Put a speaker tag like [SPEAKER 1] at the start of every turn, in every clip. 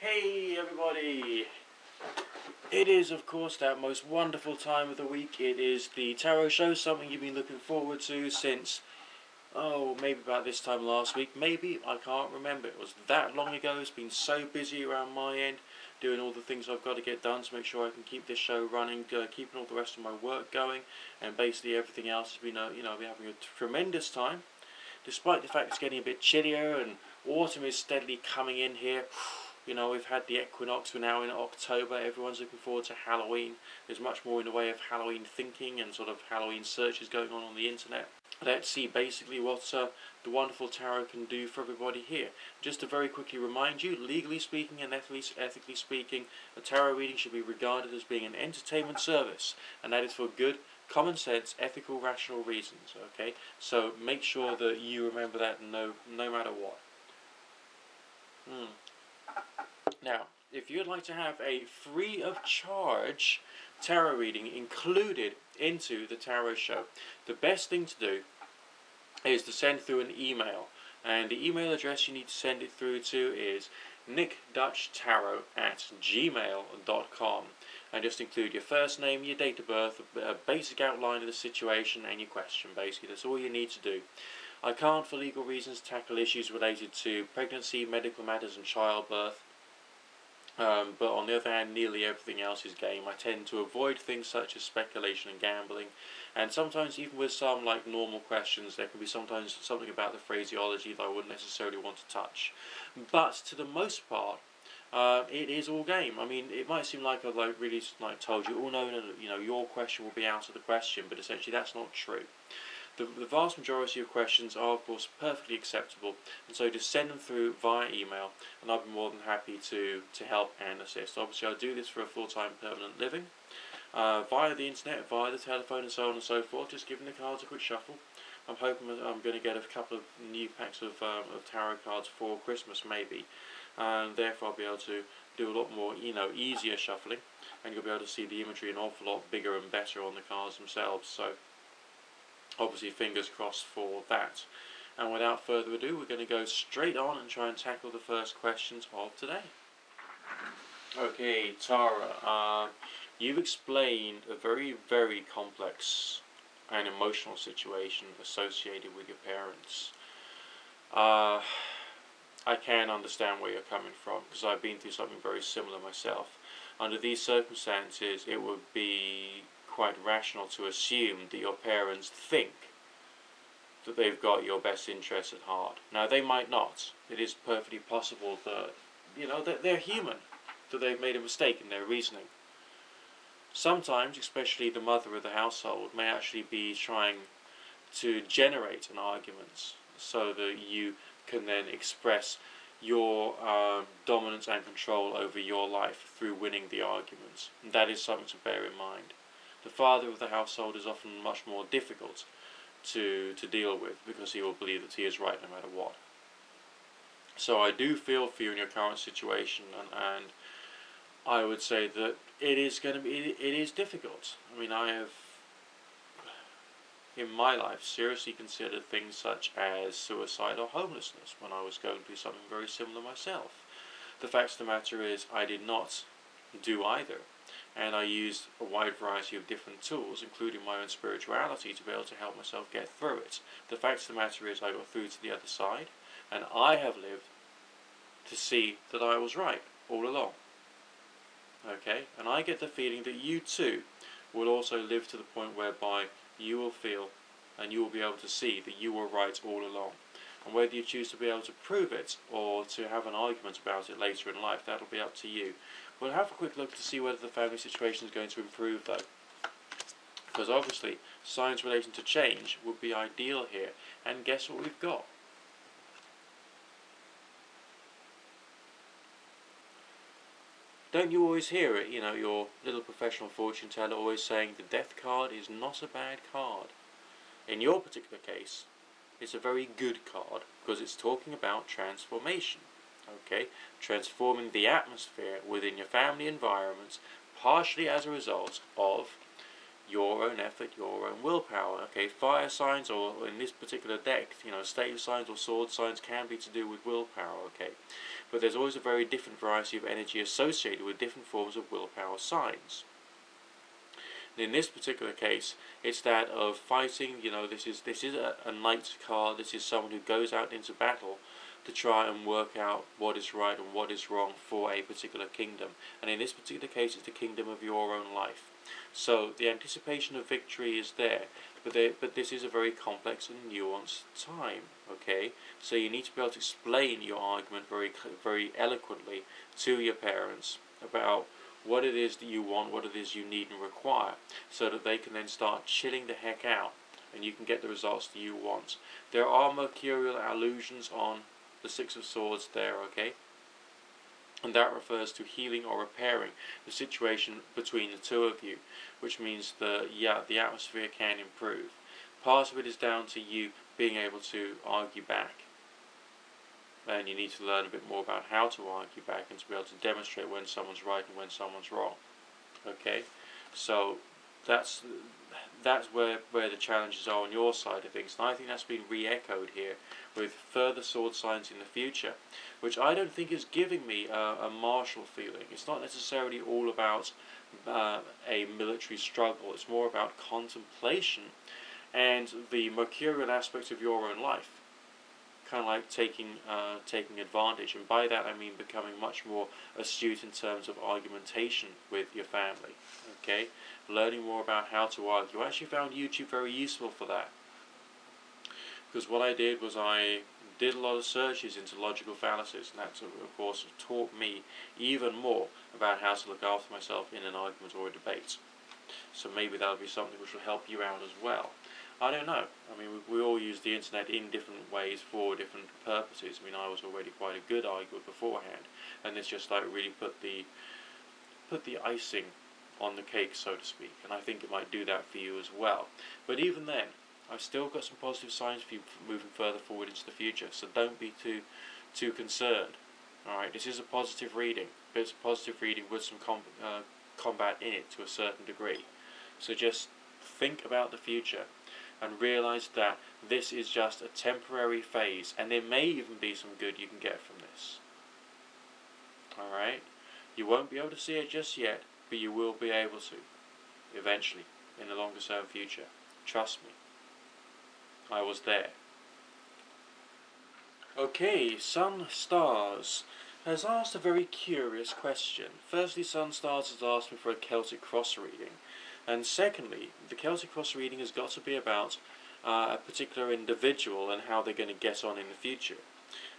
[SPEAKER 1] Hey everybody! It is of course that most wonderful time of the week. It is the tarot show, something you've been looking forward to since, maybe about this time last week. Maybe, I can't remember. It was that long ago. It's been so busy around my end, doing all the things I've got to get done to make sure I can keep this show running, keeping all the rest of my work going, and basically everything else has been, I've been having a tremendous time. Despite the fact it's getting a bit chillier and autumn is steadily coming in here. We've had the equinox, we're now in October, everyone's looking forward to Halloween. There's much more in the way of Halloween thinking and sort of Halloween searches going on the internet. Let's see basically what the wonderful tarot can do for everybody here. Just to very quickly remind you, legally speaking and ethically speaking, a tarot reading should be regarded as being an entertainment service, and that is for good, common sense, ethical, rational reasons, okay? So make sure that you remember that no matter what. Now, if you'd like to have a free of charge tarot reading included into the tarot show, the best thing to do is to send through an email. And the email address you need to send it through to is nickdutchtarot@gmail.com. And just include your first name, your date of birth, a basic outline of the situation, and your question, basically. That's all you need to do. I can't, for legal reasons, tackle issues related to pregnancy, medical matters, and childbirth. But on the other hand, nearly everything else is game. I tend to avoid things such as speculation and gambling, and sometimes even with some like normal questions, there can be sometimes something about the phraseology that I wouldn't necessarily want to touch. But to the most part, it is all game. I mean, it might seem like I've really told you, no, your question will be out of the question, but essentially that's not true. The vast majority of questions are, of course, perfectly acceptable, and so just send them through via email, and I'll be more than happy to help and assist. Obviously, I do this for a full-time permanent living, via the internet, via the telephone, and so on and so forth, just giving the cards a quick shuffle. I'm hoping I'm going to get a couple of new packs of tarot cards for Christmas, maybe, and therefore I'll be able to do a lot more, easier shuffling, and you'll be able to see the imagery an awful lot bigger and better on the cards themselves, so obviously fingers crossed for that. And without further ado, we're going to go straight on and try and tackle the first questions of today. Okay, Tara, you've explained a very, very complex and emotional situation associated with your parents. I can understand where you're coming from, because I've been through something very similar myself. Under these circumstances, it would be quite rational to assume that your parents think that they've got your best interests at heart. Now, they might not. It is perfectly possible that, that they're human, that they've made a mistake in their reasoning. Sometimes, especially the mother of the household, may actually be trying to generate an argument so that you can then express your dominance and control over your life through winning the argument. And that is something to bear in mind. The father of the household is often much more difficult to deal with, because he will believe that he is right no matter what. So I do feel for you in your current situation, and I would say that it is difficult. I mean, I have in my life seriously considered things such as suicide or homelessness when I was going through something very similar myself. The fact of the matter is, I did not do either. And I used a wide variety of different tools, including my own spirituality, to be able to help myself get through it. The fact of the matter is, I got through to the other side, and I have lived to see that I was right all along. Okay? And I get the feeling that you too will also live to the point whereby you will feel and you will be able to see that you were right all along. And whether you choose to be able to prove it or to have an argument about it later in life, that'll be up to you. We'll have a quick look to see whether the family situation is going to improve, though. Because obviously, signs relating to change would be ideal here. And guess what we've got? Don't you always hear it, your little professional fortune teller always saying the death card is not a bad card. In your particular case, it's a very good card, because it's talking about transformation. Okay, transforming the atmosphere within your family environment, partially as a result of your own effort, your own willpower. Okay, fire signs, or in this particular deck, stave signs or sword signs can be to do with willpower. Okay, but there's always a very different variety of energy associated with different forms of willpower signs. And in this particular case, it's that of fighting. This is a knight card. This is someone who goes out into battle to try and work out what is right and what is wrong for a particular kingdom. And in this particular case, it's the kingdom of your own life. So the anticipation of victory is there, but this is a very complex and nuanced time. Okay, so you need to be able to explain your argument very eloquently to your parents about what it is that you want, what it is you need and require, so that they can then start chilling the heck out and you can get the results that you want. There are mercurial allusions on the Six of Swords there, okay? And that refers to healing or repairing the situation between the two of you, which means the atmosphere can improve. Part of it is down to you being able to argue back. And you need to learn a bit more about how to argue back and to be able to demonstrate when someone's right and when someone's wrong. Okay? So that's where the challenges are on your side of things. And I think that's been re-echoed here with further sword signs in the future, which I don't think is giving me a martial feeling. It's not necessarily all about a military struggle. It's more about contemplation and the mercurial aspects of your own life. Kind of like taking advantage, and by that I mean becoming much more astute in terms of argumentation with your family. Okay, learning more about how to argue. I actually found YouTube very useful for that, because what I did was I did a lot of searches into logical fallacies, and that of course taught me even more about how to look after myself in an argument or a debate. So maybe that'll be something which will help you out as well. I don't know. I mean, we all use the internet in different ways for different purposes. I mean, I was already quite a good arguer beforehand, and this just like really put the icing on the cake, so to speak. And I think it might do that for you as well. But even then, I've still got some positive signs for you moving further forward into the future. So don't be too concerned. All right, this is a positive reading, but it's a positive reading with some combat in it to a certain degree. So just think about the future and realise that this is just a temporary phase, and there may even be some good you can get from this. Alright? You won't be able to see it just yet, but you will be able to, eventually, in the longer term future. Trust me. I was there. Okay, Sun Stars has asked a very curious question. Firstly, Sun Stars has asked me for a Celtic Cross reading. And secondly, the Celtic Cross reading has got to be about a particular individual and how they're going to get on in the future.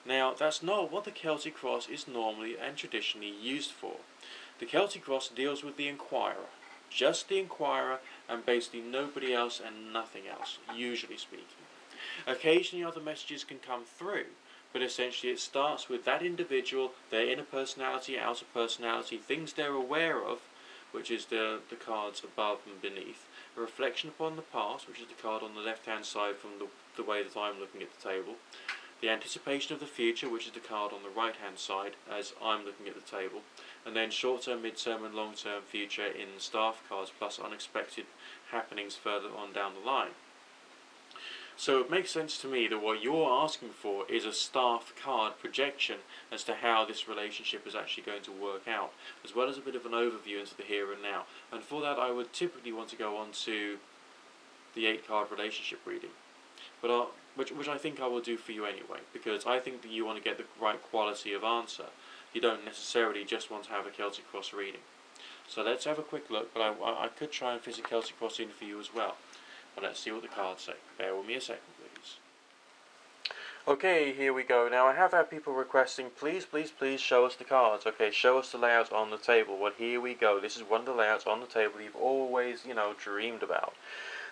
[SPEAKER 1] Now, that's not what the Celtic Cross is normally and traditionally used for. The Celtic Cross deals with the Inquirer. Just the Inquirer, and basically nobody else and nothing else, usually speaking. Occasionally other messages can come through, but essentially it starts with that individual, their inner personality, outer personality, things they're aware of, which is the cards above and beneath, a reflection upon the past, which is the card on the left hand side from the way that I'm looking at the table, the anticipation of the future, which is the card on the right hand side as I'm looking at the table, and then short term, mid term and long term future in staff cards, plus unexpected happenings further on down the line. So it makes sense to me that what you're asking for is a staff card projection as to how this relationship is actually going to work out, as well as a bit of an overview into the here and now. And for that I would typically want to go on to the 8-card relationship reading, but which I think I will do for you anyway, because I think that you want to get the right quality of answer. You don't necessarily just want to have a Celtic Cross reading. So let's have a quick look, but I could try and fit a Celtic Cross in for you as well. But let's see what the cards say. Bear with me a second, please. Okay, here we go. Now, I have had people requesting, please show us the cards. Okay, show us the layout on the table. Well, here we go. This is one of the layouts on the table you've always, dreamed about.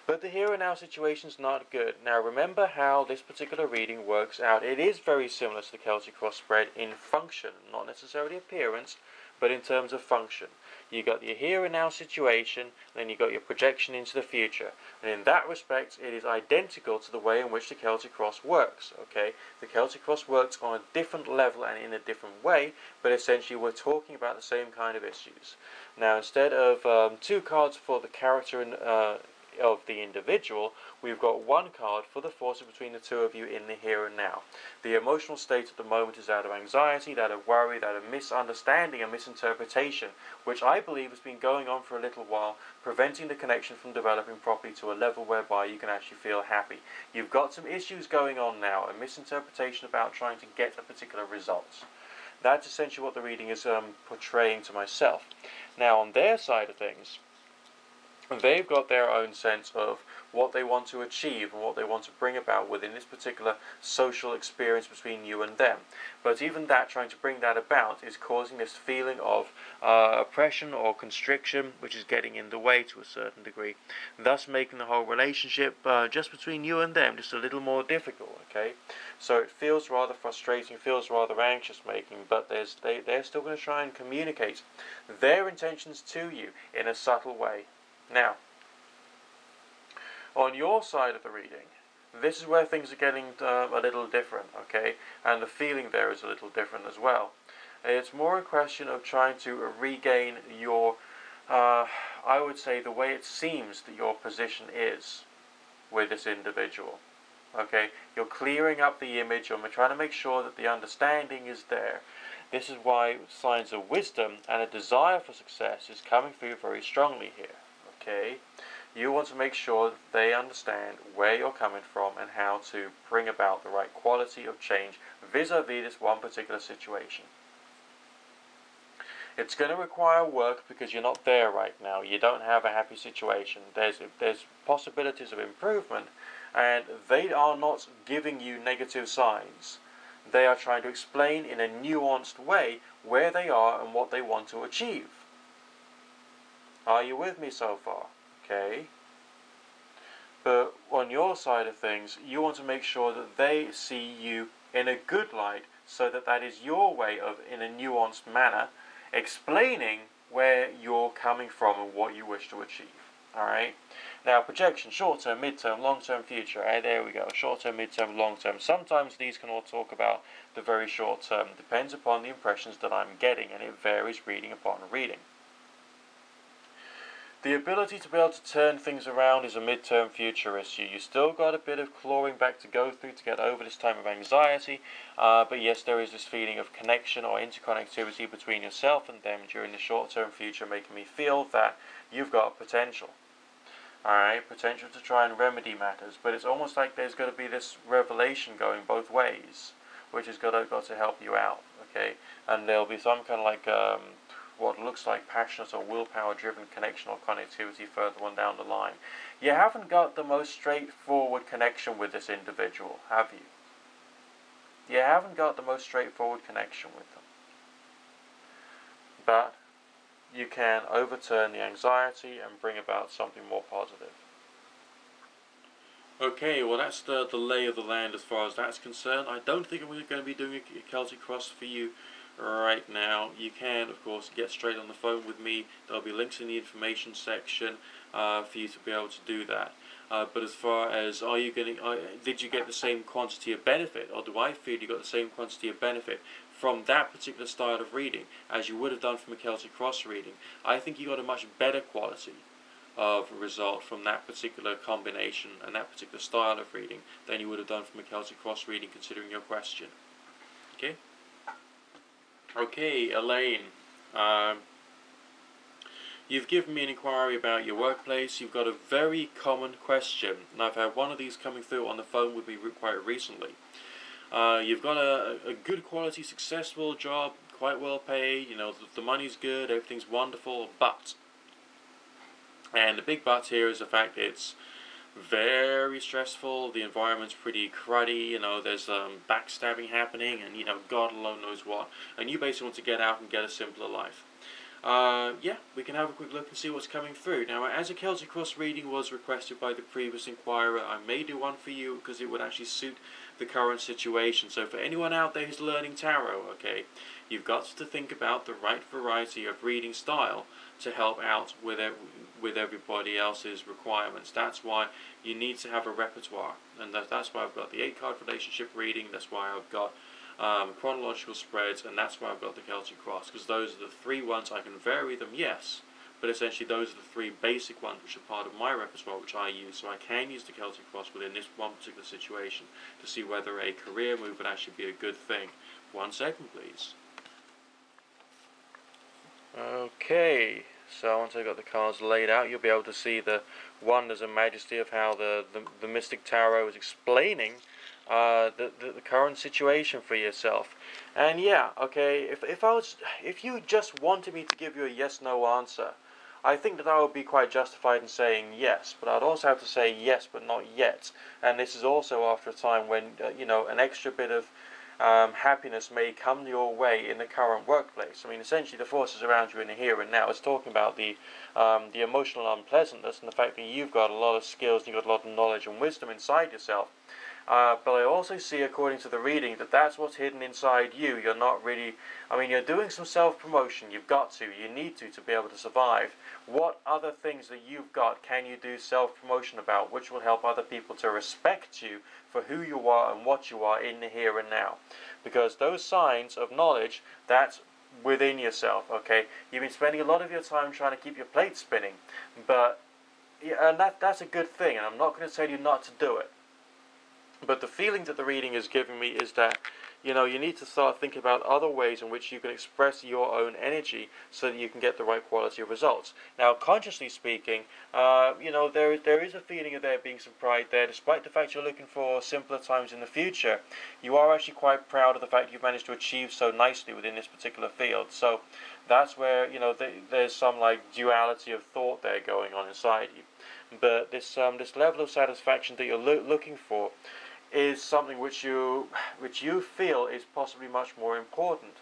[SPEAKER 1] But the here and now situation's not good. Now, remember how this particular reading works out. It is very similar to the Celtic Cross spread in function, not necessarily appearance, but in terms of function. You got your here and now situation, then you got your projection into the future. And in that respect, it is identical to the way in which the Celtic cross works. Okay, the Celtic cross works on a different level and in a different way, but essentially we're talking about the same kind of issues. Now, instead of 2 cards for the character of the individual, we've got 1 card for the forces between the 2 of you in the here and now. The emotional state at the moment is that of anxiety, that of worry, that of misunderstanding and misinterpretation, which I believe has been going on for a little while, preventing the connection from developing properly to a level whereby you can actually feel happy. You've got some issues going on now, a misinterpretation about trying to get a particular result. That's essentially what the reading is portraying to myself. Now, on their side of things, they've got their own sense of what they want to achieve and what they want to bring about within this particular social experience between you and them. But even that, trying to bring that about, is causing this feeling of oppression or constriction, which is getting in the way to a certain degree, thus making the whole relationship just between you and them just a little more difficult. Okay, so it feels rather frustrating, feels rather anxious making, but they're still going to try and communicate their intentions to you in a subtle way. Now, on your side of the reading, this is where things are getting a little different, okay? And the feeling there is a little different as well. It's more a question of trying to regain your, I would say, the way it seems that your position is with this individual, okay? You're clearing up the image, you're trying to make sure that the understanding is there. This is why signs of wisdom and a desire for success is coming through very strongly here. Okay, you want to make sure that they understand where you're coming from and how to bring about the right quality of change vis-a-vis this one particular situation. It's going to require work because you're not there right now. You don't have a happy situation. There's possibilities of improvement, and they are not giving you negative signs. They are trying to explain in a nuanced way where they are and what they want to achieve. Are you with me so far? Okay. But on your side of things, you want to make sure that they see you in a good light, so that that is your way of, in a nuanced manner, explaining where you're coming from and what you wish to achieve. Alright? Now, projection, short-term, mid-term, long-term, future. There we go. Short-term, mid-term, long-term. Sometimes these can all talk about the very short-term. Depends upon the impressions that I'm getting, and it varies reading upon reading. The ability to be able to turn things around is a mid-term future issue. You still got a bit of clawing back to go through to get over this time of anxiety, but yes, there is this feeling of connection or interconnectivity between yourself and them during the short-term future, making me feel that you've got potential. Alright, potential to try and remedy matters, but it's almost like there's got to be this revelation going both ways, which has got to help you out, okay? And there'll be some kind of like what looks like passionate or willpower-driven connection or connectivity further on down the line. You haven't got the most straightforward connection with this individual, have you? You haven't got the most straightforward connection with them. But you can overturn the anxiety and bring about something more positive. Okay, well that's the lay of the land as far as that's concerned. I don't think I'm going to be doing a Celtic cross for you right now. You can, of course, get straight on the phone with me. There'll be links in the information section for you to be able to do that. But as far as did you get the same quantity of benefit, or do I feel you got the same quantity of benefit from that particular style of reading as you would have done from a Celtic cross reading? I think you got a much better quality of result from that particular combination and that particular style of reading than you would have done from a Celtic cross reading, considering your question. Okay? Okay, Elaine, you've given me an inquiry about your workplace. You've got a very common question, and I've had one of these coming through on the phone with me quite recently. You've got a good quality, successful job, quite well paid, you know, the money's good, everything's wonderful, but, and the big but here is the fact it's very stressful, the environment's pretty cruddy, you know, there's backstabbing happening, and, you know, God alone knows what, and you basically want to get out and get a simpler life. Yeah, we can have a quick look and see what's coming through. Now, as a Celtic cross reading was requested by the previous inquirer, I may do one for you because it would actually suit the current situation. So for anyone out there who's learning tarot, okay, you've got to think about the right variety of reading style to help out with everybody else's requirements. That's why you need to have a repertoire, and that's why I've got the 8-card relationship reading. That's why I've got chronological spreads, and that's why I've got the Celtic Cross, because those are the 3 ones. I can vary them, yes, but essentially those are the 3 basic ones which are part of my repertoire, which I use. So I can use the Celtic Cross within this one particular situation to see whether a career move would actually be a good thing. 1 second, please. Okay, so once I've got the cards laid out, you'll be able to see the wonders and majesty of how the Mystic Tarot is explaining the current situation for yourself. And yeah, okay, if you just wanted me to give you a yes/no answer, I think that I would be quite justified in saying yes, but I'd also have to say yes, but not yet. And this is also after a time when an extra bit of happiness may come your way in the current workplace. I mean, essentially, the forces around you in the here and now. It's talking about the emotional unpleasantness and the fact that you've got a lot of skills, and you've got a lot of knowledge and wisdom inside yourself. But I also see, according to the reading, that that's what's hidden inside you. You're not really, I mean, you're doing some self-promotion. You've got to, you need to be able to survive. What other things that you've got can you do self-promotion about, which will help other people to respect you for who you are and what you are in the here and now? Because those signs of knowledge, that's within yourself, okay? You've been spending a lot of your time trying to keep your plate spinning, but, yeah, and that's a good thing, and I'm not going to tell you not to do it. But the feeling that the reading is giving me is that, you need to start thinking about other ways in which you can express your own energy so that you can get the right quality of results. Now, consciously speaking, there is a feeling of there being some pride there. Despite the fact you're looking for simpler times in the future, you are actually quite proud of the fact you've managed to achieve so nicely within this particular field. So that's where, there's some like duality of thought there going on inside you. But this level of satisfaction that you're looking for is something which you feel is possibly much more important.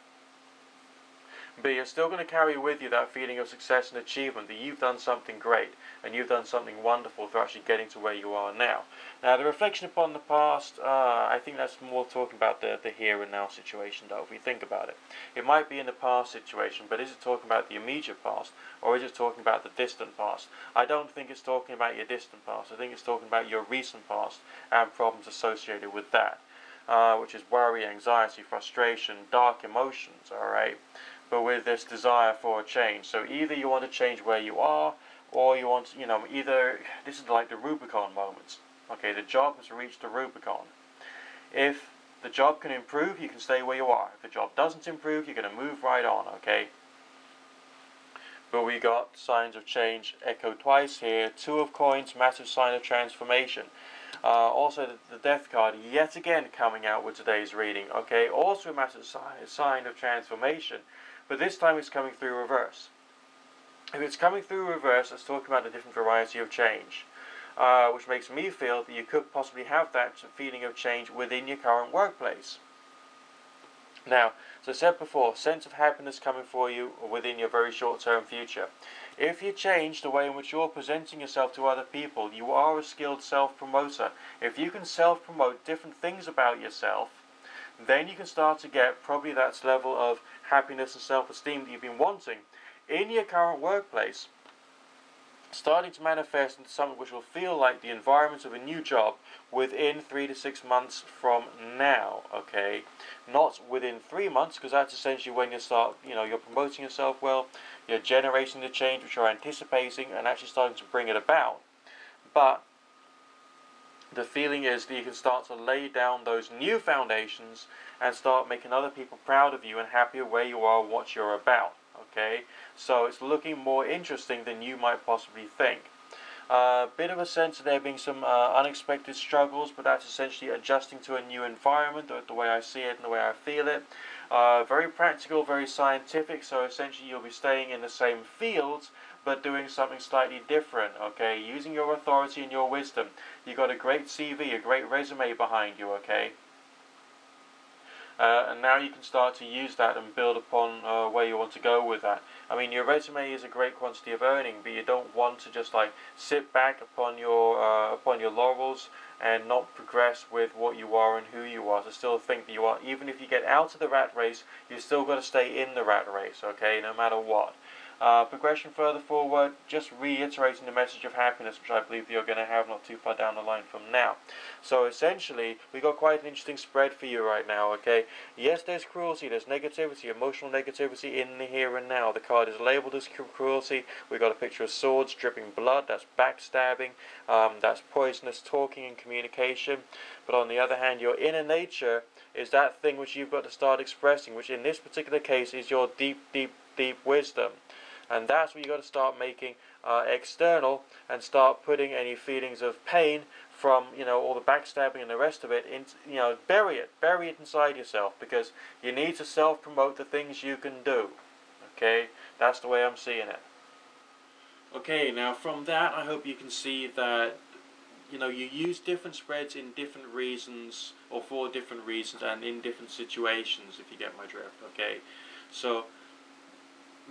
[SPEAKER 1] But you're still going to carry with you that feeling of success and achievement, that you've done something great and you've done something wonderful for actually getting to where you are now. Now, the reflection upon the past, I think that's more talking about the here and now situation, though, if we think about it. It might be in the past situation, but is it talking about the immediate past, or is it talking about the distant past? I don't think it's talking about your distant past. I think it's talking about your recent past and problems associated with that, which is worry, anxiety, frustration, dark emotions, alright? But with this desire for a change. So either you want to change where you are, or you want, either, this is like the Rubicon moments. Okay, the job has reached the Rubicon. If the job can improve, you can stay where you are. If the job doesn't improve, you're going to move right on, okay? But we got signs of change echoed twice here. 2 of coins, massive sign of transformation. Also the death card yet again coming out with today's reading, okay? Also a massive sign of transformation. But this time it's coming through reverse. If it's coming through reverse, it's talking about a different variety of change, which makes me feel that you could possibly have that feeling of change within your current workplace. Now, as I said before, sense of happiness coming for you within your very short-term future. If you change the way in which you're presenting yourself to other people, you are a skilled self-promoter. If you can self-promote different things about yourself, then you can start to get probably that level of happiness and self-esteem that you've been wanting in your current workplace, starting to manifest into something which will feel like the environment of a new job within 3 to 6 months from now, okay? Not within 3 months, because that's essentially when you start, you're promoting yourself well, you're generating the change which you're anticipating and actually starting to bring it about. But the feeling is that you can start to lay down those new foundations and start making other people proud of you and happy where you are, what you're about. Okay, so it's looking more interesting than you might possibly think. Bit of a sense of there being some unexpected struggles, but that's essentially adjusting to a new environment, the way I see it and the way I feel it. Very practical, very scientific, so essentially you'll be staying in the same fields, but doing something slightly different, okay? Using your authority and your wisdom. You've got a great CV, a great resume behind you, okay? And now you can start to use that and build upon where you want to go with that. I mean, your resume is a great quantity of earning, but you don't want to just like sit back upon your laurels and not progress with what you are and who you are. To still think that you are, even if you get out of the rat race, you still got to stay in the rat race, okay? No matter what. Progression further forward, just reiterating the message of happiness, which I believe you're going to have not too far down the line from now. So essentially, we got quite an interesting spread for you right now, okay? Yes, there's cruelty, there's negativity, emotional negativity in the here and now. The card is labeled as cruelty. We got a picture of swords dripping blood, that's backstabbing, that's poisonous talking and communication. But on the other hand, your inner nature is that thing which you've got to start expressing, which in this particular case is your deep, deep, deep wisdom. And that's what you've got to start making external, and start putting any feelings of pain from, all the backstabbing and the rest of it, bury it inside yourself, because you need to self-promote the things you can do. Okay, that's the way I'm seeing it. Okay, now from that, I hope you can see that you use different spreads in different reasons, or for different reasons, and in different situations, if you get my drift. Okay, so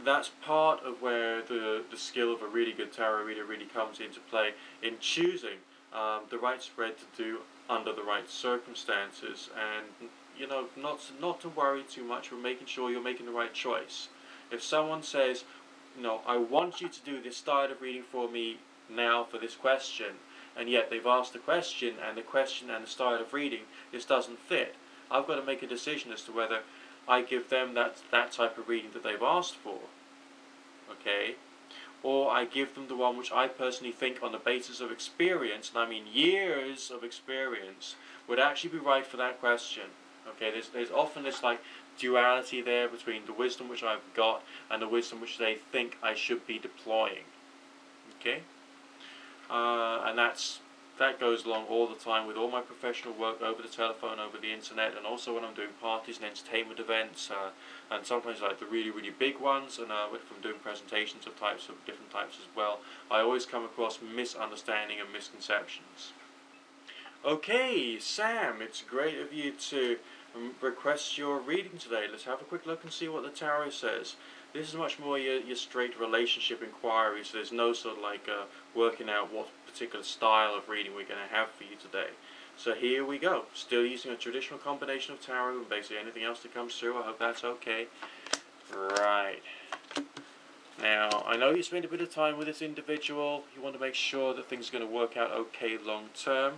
[SPEAKER 1] that's part of where the skill of a really good tarot reader really comes into play, in choosing the right spread to do under the right circumstances, and not to worry too much, but making sure you're making the right choice. If someone says, I want you to do this style of reading for me now for this question, and yet they've asked the question and the style of reading just doesn't fit, I've got to make a decision as to whether I give them that type of reading that they've asked for, okay, or I give them the one which I personally think, on the basis of experience, and I mean years of experience, would actually be right for that question. Okay, there's often this duality there between the wisdom which I've got and the wisdom which they think I should be deploying. Okay, and that goes along all the time with all my professional work over the telephone, over the internet, and also when I'm doing parties and entertainment events, and sometimes the really, really big ones, and from doing presentations of different types as well, I always come across misunderstanding and misconceptions. Okay, Sam, it's great of you to request your reading today. Let's have a quick look and see what the tarot says. This is much more your straight relationship inquiry, so there's no sort of working out what particular style of reading we're going to have for you today. So here we go. Still using a traditional combination of tarot and basically anything else that comes through. I hope that's okay. Right. Now, I know you spent a bit of time with this individual. You want to make sure that things are going to work out okay long term.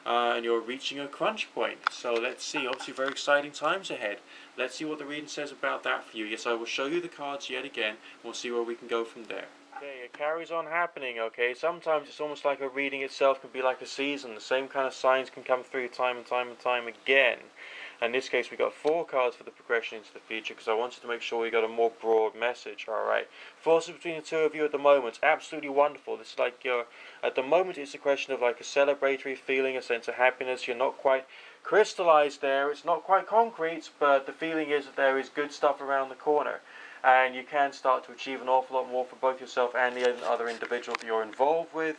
[SPEAKER 1] And you're reaching a crunch point. So let's see, obviously very exciting times ahead. Let's see what the reading says about that for you. Yes, I will show you the cards yet again, and we'll see where we can go from there. Okay, it carries on happening, okay? Sometimes it's almost like a reading itself can be like a season. The same kind of signs can come through time and time and time again. In this case, we got 4 cards for the progression into the future, because I wanted to make sure we got a more broad message, alright? Forces between the two of you at the moment, absolutely wonderful. This is at the moment it's a question of a celebratory feeling, a sense of happiness. You're not quite crystallized there, it's not quite concrete, but the feeling is that there is good stuff around the corner. And you can start to achieve an awful lot more for both yourself and the other individual that you're involved with.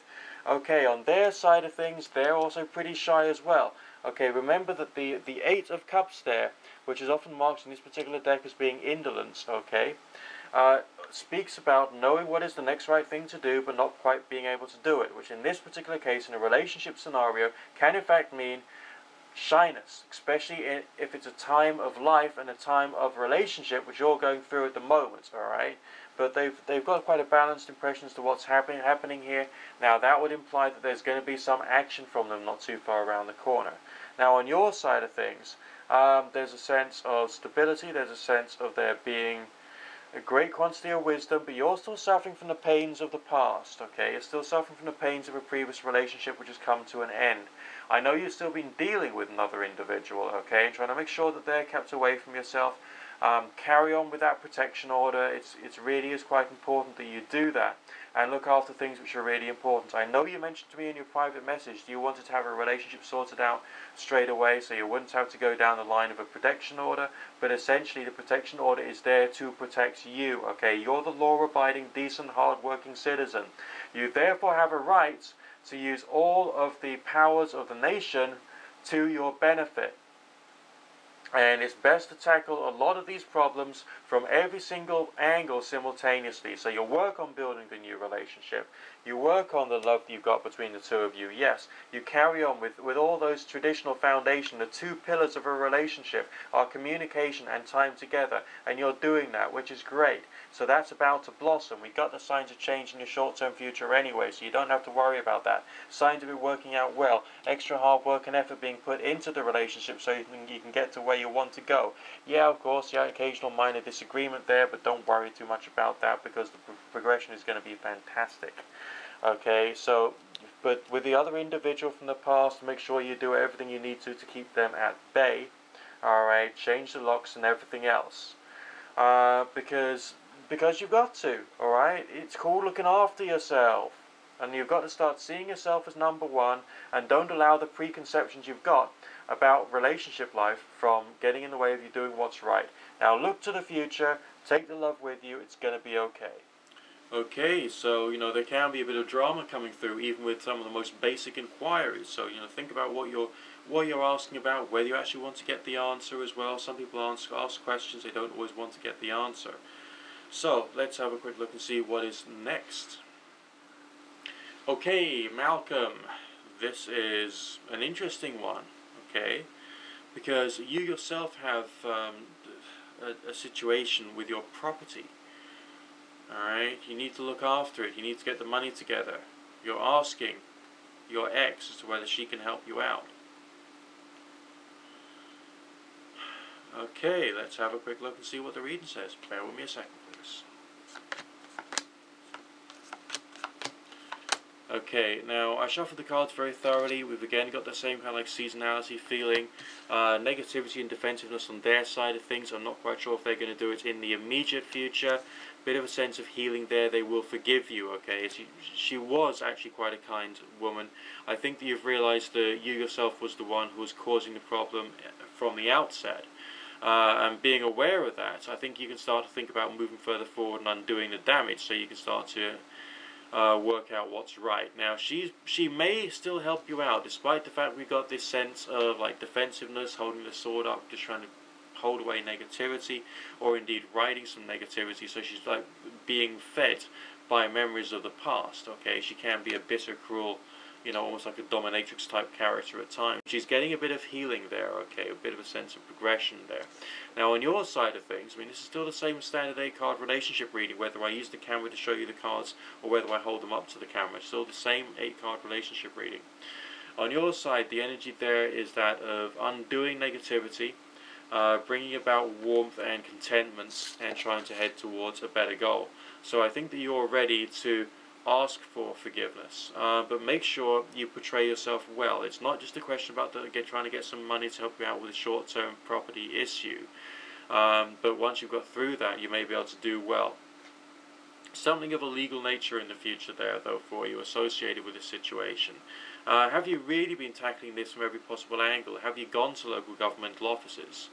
[SPEAKER 1] Okay, on their side of things, they're also pretty shy as well. Okay, remember that the 8 of Cups there, which is often marked in this particular deck as being indolence, okay, speaks about knowing what is the next right thing to do, but not quite being able to do it, which in this particular case, in a relationship scenario, can in fact mean shyness, especially if it's a time of life and a time of relationship which you're going through at the moment, alright? But they've got quite a balanced impression as to what's happening here. Now that would imply that there's going to be some action from them not too far around the corner. Now on your side of things, there's a sense of stability, there's a sense of there being a great quantity of wisdom, but you're still suffering from the pains of the past, okay? You're still suffering from the pains of a previous relationship which has come to an end. I know you've still been dealing with another individual, okay, and trying to make sure that they're kept away from yourself. Carry on with that protection order. It really is quite important that you do that and look after things which are really important. I know you mentioned to me in your private message you wanted to have a relationship sorted out straight away, so you wouldn't have to go down the line of a protection order, but essentially the protection order is there to protect you, okay? You're the law-abiding, decent, hard-working citizen. You therefore have a right to use all of the powers of the nation to your benefit. And it's best to tackle a lot of these problems from every single angle simultaneously. So you work on building the new relationship. You work on the love that you've got between the two of you. Yes, you carry on with all those traditional foundation. The two pillars of a relationship are communication and time together. And you're doing that, which is great. So that's about to blossom. We got the signs of change in your short-term future anyway, so you don't have to worry about that. Signs of it working out well. Extra hard work and effort being put into the relationship so you can get to where you want to go. Yeah, of course, yeah, occasional minor disagreement there, but don't worry too much about that because the progression is going to be fantastic. Okay, so, but with the other individual from the past, make sure you do everything you need to keep them at bay. Alright, change the locks and everything else. Because you've got to, alright? It's cool looking after yourself. And you've got to start seeing yourself as number one, and don't allow the preconceptions you've got about relationship life from getting in the way of you doing what's right. Now look to the future, take the love with you, it's going to be okay. Okay, so, there can be a bit of drama coming through, even with some of the most basic inquiries. So, think about what you're asking about, whether you actually want to get the answer as well. Some people ask questions, they don't always want to get the answer. So, let's have a quick look and see what is next. Okay, Malcolm, this is an interesting one, okay? Because you yourself have a situation with your property. Alright, you need to look after it, you need to get the money together. You're asking your ex as to whether she can help you out. Okay, let's have a quick look and see what the reading says. Bear with me a second, please. Okay, now I shuffled the cards very thoroughly. We've again got the same kind of like seasonality feeling, negativity and defensiveness on their side of things. I'm not quite sure if they're going to do it in the immediate future. Bit of a sense of healing there. They will forgive you. Okay, she was actually quite a kind woman. I think that you've realised that you yourself was the one who was causing the problem from the outset. And being aware of that, I think you can start to think about moving further forward and undoing the damage, so you can start to work out what's right. Now, she may still help you out, despite the fact we've got this sense of like defensiveness, holding the sword up, just trying to hold away negativity, or indeed riding some negativity. So she's like being fed by memories of the past. Okay, she can be a bitter, cruel, almost like a dominatrix type character at times. She's getting a bit of healing there, okay, a bit of a sense of progression there. Now on your side of things, this is still the same standard 8-card relationship reading, whether I use the camera to show you the cards or whether I hold them up to the camera. It's still the same 8-card relationship reading. On your side, the energy there is that of undoing negativity, bringing about warmth and contentment, and trying to head towards a better goal. So I think that you're ready to ask for forgiveness, but make sure you portray yourself well. It's not just a question about trying to get some money to help you out with a short-term property issue, but once you've got through that, you may be able to do well. Something of a legal nature in the future there, though, for you associated with this situation. Have you really been tackling this from every possible angle? Have you gone to local governmental offices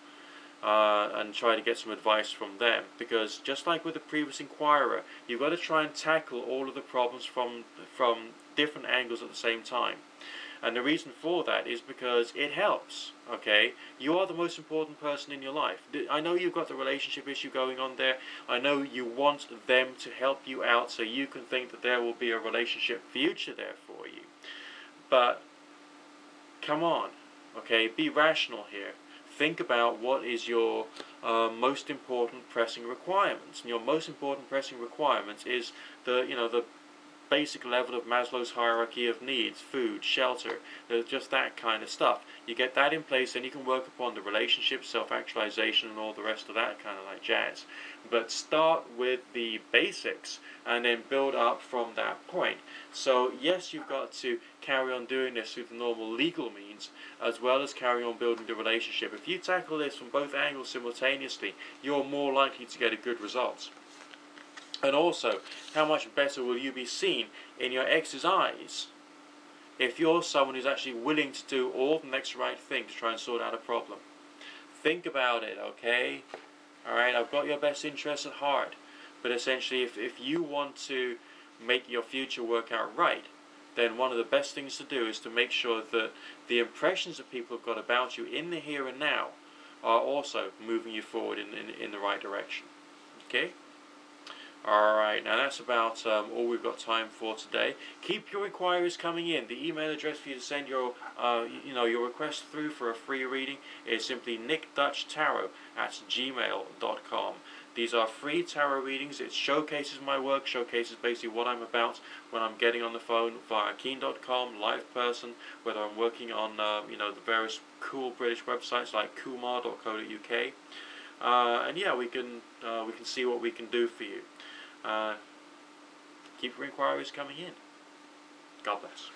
[SPEAKER 1] and try to get some advice from them? Because just like with the previous inquirer, you've got to try and tackle all of the problems from different angles at the same time. And the reason for that is because it helps, okay? You are the most important person in your life. I know you've got the relationship issue going on there. I know you want them to help you out so you can think that there will be a relationship future there for you. But come on, okay? Be rational here. Think about what is your most important pressing requirements. And your most important pressing requirements is the basic level of Maslow's hierarchy of needs: food, shelter, just that kind of stuff. You get that in place, then you can work upon the relationship, self-actualization, and all the rest of that kind of like jazz. But start with the basics and then build up from that point. So yes, you've got to carry on doing this through the normal legal means, as well as carry on building the relationship. If you tackle this from both angles simultaneously, you're more likely to get a good result. And also, how much better will you be seen in your ex's eyes if you're someone who's actually willing to do all the next right thing to try and sort out a problem? Think about it, okay? Alright, I've got your best interests at heart. But essentially, if you want to make your future work out right, then one of the best things to do is to make sure that the impressions that people have got about you in the here and now are also moving you forward in the right direction. Okay? Alright, now that's about all we've got time for today. Keep your inquiries coming in. The email address for you to send your your request through for a free reading is simply nickdutchtarot@gmail.com. These are free tarot readings. It showcases my work, showcases basically what I'm about when I'm getting on the phone via keen.com, live person, whether I'm working on the various cool British websites like kumar.co.uk. And yeah, we can see what we can do for you. Keep your inquiries coming in. God bless.